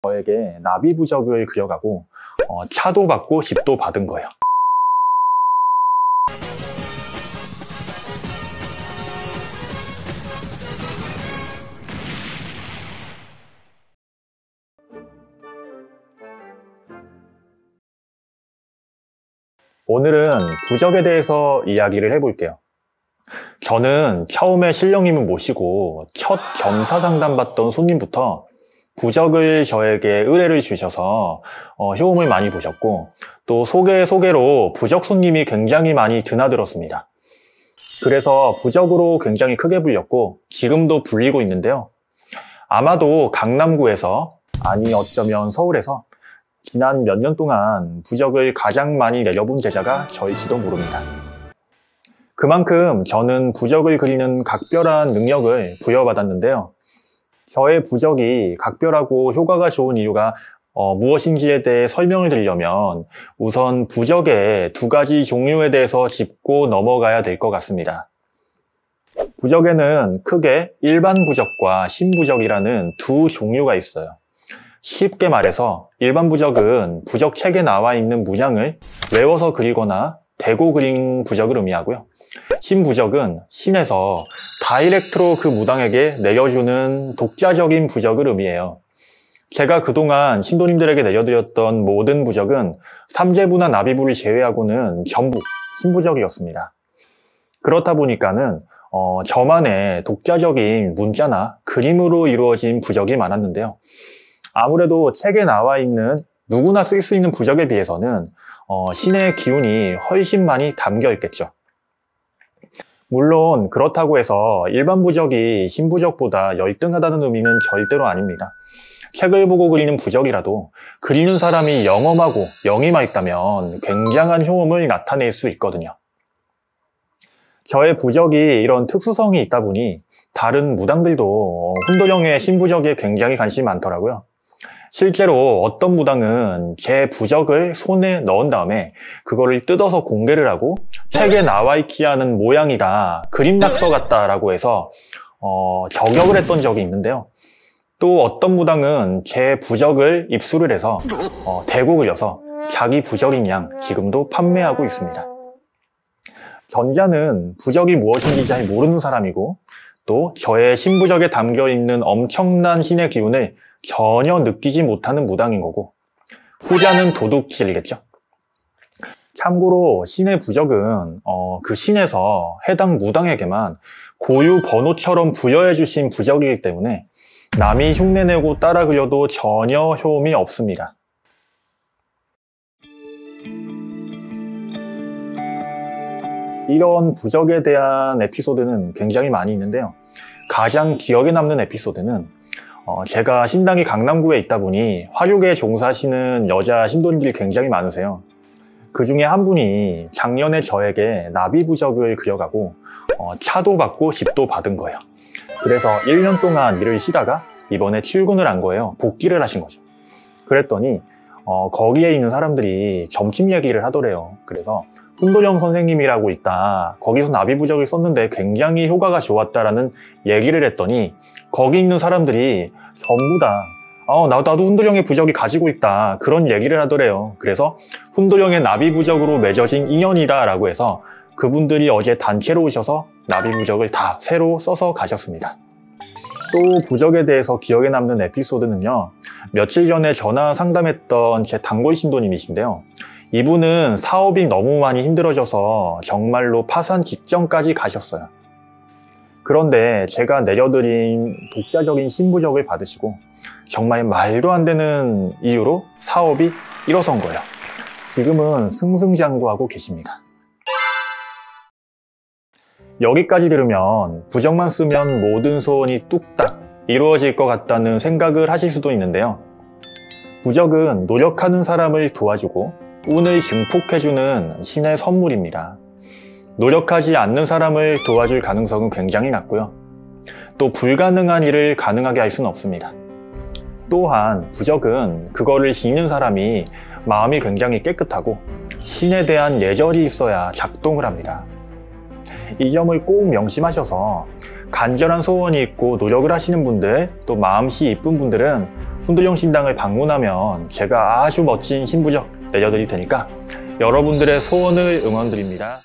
저에게 나비 부적을 그려가고 차도 받고 집도 받은 거예요. 오늘은 부적에 대해서 이야기를 해볼게요. 저는 처음에 신령님을 모시고 첫 겸사 상담 받던 손님부터 부적을 저에게 의뢰를 주셔서 효험을 많이 보셨고, 또 소개로 부적 손님이 굉장히 많이 드나들었습니다. 그래서 부적으로 굉장히 크게 불렸고 지금도 불리고 있는데요. 아마도 강남구에서, 아니 어쩌면 서울에서 지난 몇 년 동안 부적을 가장 많이 내려본 제자가 저일지도 모릅니다. 그만큼 저는 부적을 그리는 각별한 능력을 부여받았는데요. 저의 부적이 각별하고 효과가 좋은 이유가 무엇인지에 대해 설명을 드리려면 우선 부적의 두 가지 종류에 대해서 짚고 넘어가야 될 것 같습니다. 부적에는 크게 일반 부적과 신부적이라는 두 종류가 있어요. 쉽게 말해서 일반 부적은 부적 책에 나와 있는 문양을 외워서 그리거나 대고 그린 부적을 의미하고요. 신부적은 신에서 다이렉트로 그 무당에게 내려주는 독자적인 부적을 의미해요. 제가 그동안 신도님들에게 내려드렸던 모든 부적은 삼재부나 나비부를 제외하고는 전부 신부적이었습니다. 그렇다 보니까는 저만의 독자적인 문자나 그림으로 이루어진 부적이 많았는데요. 아무래도 책에 나와 있는 누구나 쓸 수 있는 부적에 비해서는 신의 기운이 훨씬 많이 담겨 있겠죠. 물론 그렇다고 해서 일반 부적이 신부적보다 열등하다는 의미는 절대로 아닙니다. 책을 보고 그리는 부적이라도 그리는 사람이 영험하고 영임하 있다면 굉장한 효험을 나타낼 수 있거든요. 저의 부적이 이런 특수성이 있다 보니 다른 무당들도 훈도령의 신부적에 굉장히 관심이 많더라고요. 실제로 어떤 무당은 제 부적을 손에 넣은 다음에 그거를 뜯어서 공개를 하고 책에 나와 있지 않은 모양이다, 그림 낙서 같다라고 해서 저격을 했던 적이 있는데요. 또 어떤 무당은 제 부적을 입수를 해서 대고 그려서 자기 부적인 양 지금도 판매하고 있습니다. 전자는 부적이 무엇인지 잘 모르는 사람이고, 또 저의 신부적에 담겨있는 엄청난 신의 기운을 전혀 느끼지 못하는 무당인 거고, 후자는 도둑질이겠죠. 참고로 신의 부적은 그 신에서 해당 무당에게만 고유 번호처럼 부여해 주신 부적이기 때문에 남이 흉내내고 따라 그려도 전혀 효험이 없습니다. 이런 부적에 대한 에피소드는 굉장히 많이 있는데요. 가장 기억에 남는 에피소드는 제가 신당이 강남구에 있다 보니 화류계 종사하시는 여자 신도님들이 굉장히 많으세요. 그 중에 한 분이 작년에 저에게 나비 부적을 그려가고 차도 받고 집도 받은 거예요. 그래서 1년 동안 일을 쉬다가 이번에 출근을 한 거예요. 복귀를 하신 거죠. 그랬더니 거기에 있는 사람들이 점집 얘기를 하더래요. 그래서 훈도령 선생님이라고 있다, 거기서 나비 부적을 썼는데 굉장히 효과가 좋았다라는 얘기를 했더니 거기 있는 사람들이 전부 다 나도 훈도령의 부적이 가지고 있다, 그런 얘기를 하더래요. 그래서 훈도령의 나비 부적으로 맺어진 인연이다 라고 해서 그분들이 어제 단체로 오셔서 나비 부적을 다 새로 써서 가셨습니다. 또 부적에 대해서 기억에 남는 에피소드는요, 며칠 전에 전화 상담했던 제 단골 신도님이신데요. 이분은 사업이 너무 많이 힘들어져서 정말로 파산 직전까지 가셨어요. 그런데 제가 내려드린 독자적인 신부적을 받으시고 정말 말도 안 되는 이유로 사업이 일어선 거예요. 지금은 승승장구하고 계십니다. 여기까지 들으면 부적만 쓰면 모든 소원이 뚝딱 이루어질 것 같다는 생각을 하실 수도 있는데요. 부적은 노력하는 사람을 도와주고 운을 증폭해주는 신의 선물입니다. 노력하지 않는 사람을 도와줄 가능성은 굉장히 낮고요. 또 불가능한 일을 가능하게 할 수는 없습니다. 또한 부적은 그거를 지닌 사람이 마음이 굉장히 깨끗하고 신에 대한 예절이 있어야 작동을 합니다. 이 점을 꼭 명심하셔서 간절한 소원이 있고 노력을 하시는 분들, 또 마음씨 이쁜 분들은 훈들용 신당을 방문하면 제가 아주 멋진 신부적 내려드릴 테니까 여러분들의 소원을 응원드립니다.